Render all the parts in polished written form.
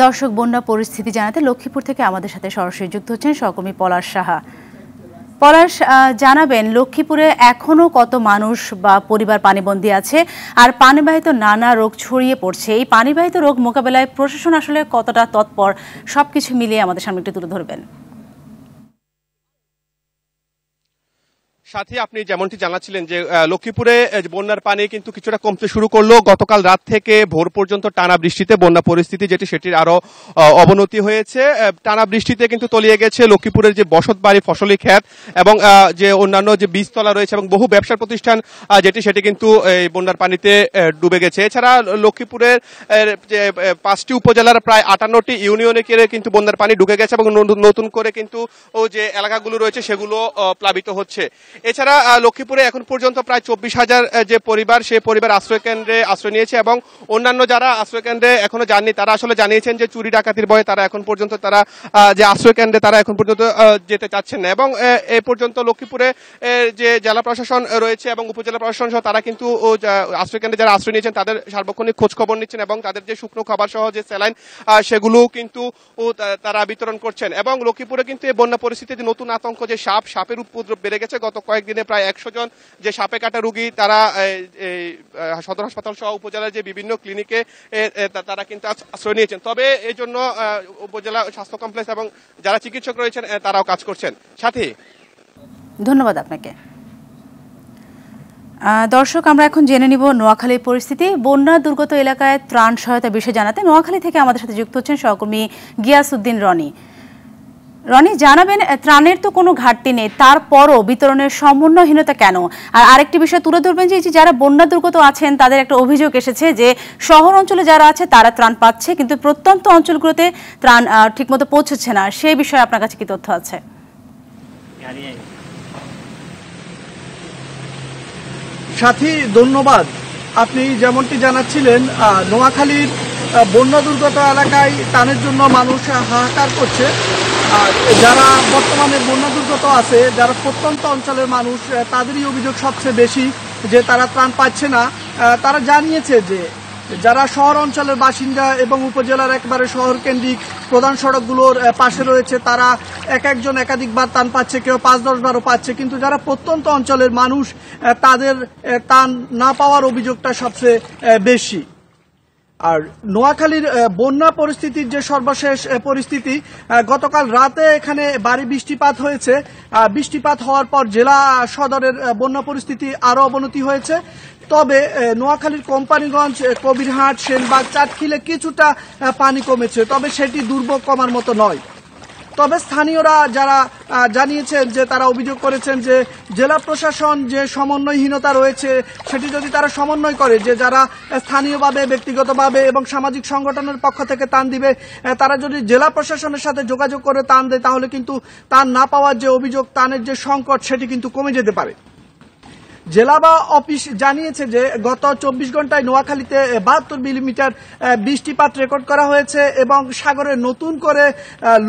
দর্শক, বন্যা পরিস্থিতি জানাতে লক্ষ্মীপুর থেকে আমাদের সাথে সরাসরি যুক্ত হচ্ছেন সহকর্মী পলাশ সাহা। পলাশ, জানাবেন লক্ষ্মীপুরে এখনো কত মানুষ বা পরিবার পানিবন্দী আছে, আর পানিবাহিত নানা রোগ ছড়িয়ে পড়ছে। এই পানিবাহিত রোগ মোকাবেলায় প্রশাসন আসলে কতটা তৎপর, সবকিছু মিলিয়ে আমাদের সামনে একটু তুলে ধরবেন। সাথে আপনি যেমনটি জানাচ্ছিলেন যে লক্ষ্মীপুরে বন্যার পানি কিন্তু কিছুটা কমতে শুরু করলো। গতকাল রাত থেকে ভোর পর্যন্ত টানা বৃষ্টিতে বন্যা পরিস্থিতি সেটির আরো অবনতি হয়েছে। টানা বৃষ্টিতে কিন্তু তলিয়ে গেছে লক্ষ্মীপুরের যে বসত বাড়ি, ফসলি ক্ষেত এবং যে অন্যান্য যে বীজতলা রয়েছে এবং বহু ব্যবসা প্রতিষ্ঠান সেটি কিন্তু এই বন্যার পানিতে ডুবে গেছে। এছাড়া লক্ষ্মীপুরের যে 5টি উপজেলার প্রায় 58টি ইউনিয়নে কিন্তু বন্যার পানি ঢুকে গেছে এবং নতুন করে কিন্তু যে এলাকাগুলো রয়েছে সেগুলো প্লাবিত হচ্ছে। এছাড়া লক্ষ্মীপুরে এখন পর্যন্ত প্রায় 24,000 যে পরিবার, সেই পরিবার আশ্রয়কেন্দ্রে আশ্রয় নিয়েছে এবং অন্যান্য যারা আশ্রয়কেন্দ্রে এখনো যাননি তারা আসলে জানিয়েছেন যে চুরি ডাকাতির ভয়ে তারা এখন পর্যন্ত যে আশ্রয়কেন্দ্রে তারা এখন পর্যন্ত যেতে চাচ্ছেন না। এবং এ পর্যন্ত লক্ষ্মীপুরে যে জেলা প্রশাসন রয়েছে এবং উপজেলা প্রশাসন সহ তারা কিন্তু আশ্রয়কেন্দ্রে যারা আশ্রয় নিয়েছেন তাদের সার্বক্ষণিক খোঁজ খবর নিচ্ছেন এবং তাদের যে শুকনো খাবার সহ যে স্যালাইন সেগুলো কিন্তু তারা বিতরণ করছেন। এবং লক্ষ্মীপুরে কিন্তু এই বন্যা পরিস্থিতিতে নতুন আতঙ্ক, যে সাপের উপদ্রব বেড়ে গেছে। গত কয়েকদিনে প্রায় 100 জন যে সাপে কাটা রোগী তারা সদর হাসপাতাল সহ উপজেলার যে বিভিন্ন ক্লিনিকে তারা কিন্তু আশ্রয় নিয়েছেন। তবে এই জন্য উপজেলা স্বাস্থ্য কমপ্লেক্স এবং যারা চিকিৎসক রয়েছেন তারাও কাজ করছেন। সাথে ধন্যবাদ আপনাকে। দর্শক, আমরা এখন জেনে নিব নোয়াখালীর পরিস্থিতি। বন্যা দুর্গত এলাকায় ত্রাণ সহায়তা বিষয়ে জানাতে নোয়াখালী থেকে আমাদের সাথে যুক্ত হচ্ছেন সহকর্মী গিয়াসউদ্দিন রনি। রনি, জানাবেন ত্রাণের তো কোনো ঘাটতি নেই, তারপরও বিতরণের সমন্বয়হীনতা কেন? আর আরেকটি বিষয় তুলে ধরবেন যে যারা বন্যা দুর্গত আছেন তাদের একটা অভিযোগ এসেছে যে শহর অঞ্চলে যারা আছে তারা ত্রাণ পাচ্ছে, কিন্তু প্রত্যন্ত অঞ্চলগুলোতে ত্রাণ ঠিকমতো পৌঁছচ্ছে না। সেই বিষয়ে আপনার কাছে কি তথ্য আছে? সাথী, ধন্যবাদ। আপনি যেমনটি জানাচ্ছিলেন, নোয়াখালীর বন্যা দুর্গত এলাকায় ত্রাণের জন্য মানুষ হাহাকার করছে। যারা বর্তমানে বন্যা দুর্গত আছে, যারা প্রত্যন্ত অঞ্চলের মানুষ, তাদেরই অভিযোগ সবচেয়ে বেশি যে তারা ত্রাণ পাচ্ছে না। তারা জানিয়েছে যে যারা শহর অঞ্চলের বাসিন্দা এবং উপজেলার একবারে শহর কেন্দ্রিক প্রধান সড়কগুলোর পাশে রয়েছে তারা একজন একাধিকবার ত্রাণ পাচ্ছে, কেউ 5-10 বারও পাচ্ছে, কিন্তু যারা প্রত্যন্ত অঞ্চলের মানুষ তাদের ত্রাণ না পাওয়ার অভিযোগটা সবচেয়ে বেশি। আর নোয়াখালীর বন্যা পরিস্থিতির যে সর্বশেষ পরিস্থিতি, গতকাল রাতে এখানে ভারী বৃষ্টিপাত হয়েছে। বৃষ্টিপাত হওয়ার পর জেলা সদরের বন্যা পরিস্থিতি আরও অবনতি হয়েছে। তবে নোয়াখালীর কোম্পানিগঞ্জ, কবিরহাট, সেনবাগ, চাটখিলে কিছুটা পানি কমেছে, তবে সেটি দুর্ভোগ কমার মতো নয়। তবে স্থানীয়রা যারা জানিয়েছেন যে তারা অভিযোগ করেছেন যে জেলা প্রশাসন যে সমন্বয়হীনতা রয়েছে সেটি যদি তারা সমন্বয় করে, যে যারা স্থানীয়ভাবে, ব্যক্তিগতভাবে এবং সামাজিক সংগঠনের পক্ষ থেকে ত্রাণ দিবে, তারা যদি জেলা প্রশাসনের সাথে যোগাযোগ করে ত্রাণ দেয় তাহলে কিন্তু ত্রাণ না পাওয়ার যে অভিযোগ, ত্রাণের যে সংকট সেটি কিন্তু কমে যেতে পারে। জেলা বা অফিস জানিয়েছে যে গত 24 ঘন্টায় নোয়াখালীতে 72 মিলিমিটার বৃষ্টিপাত রেকর্ড করা হয়েছে এবং সাগরে নতুন করে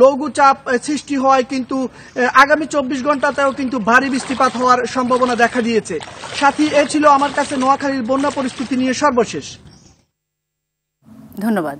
লঘুচাপ সৃষ্টি হওয়ায় কিন্তু আগামী 24 ঘন্টাতেও কিন্তু ভারী বৃষ্টিপাত হওয়ার সম্ভাবনা দেখা দিয়েছে। সাথী, এ ছিল আমার কাছে নোয়াখালীর বন্যা পরিস্থিতি নিয়ে সর্বশেষ। ধন্যবাদ।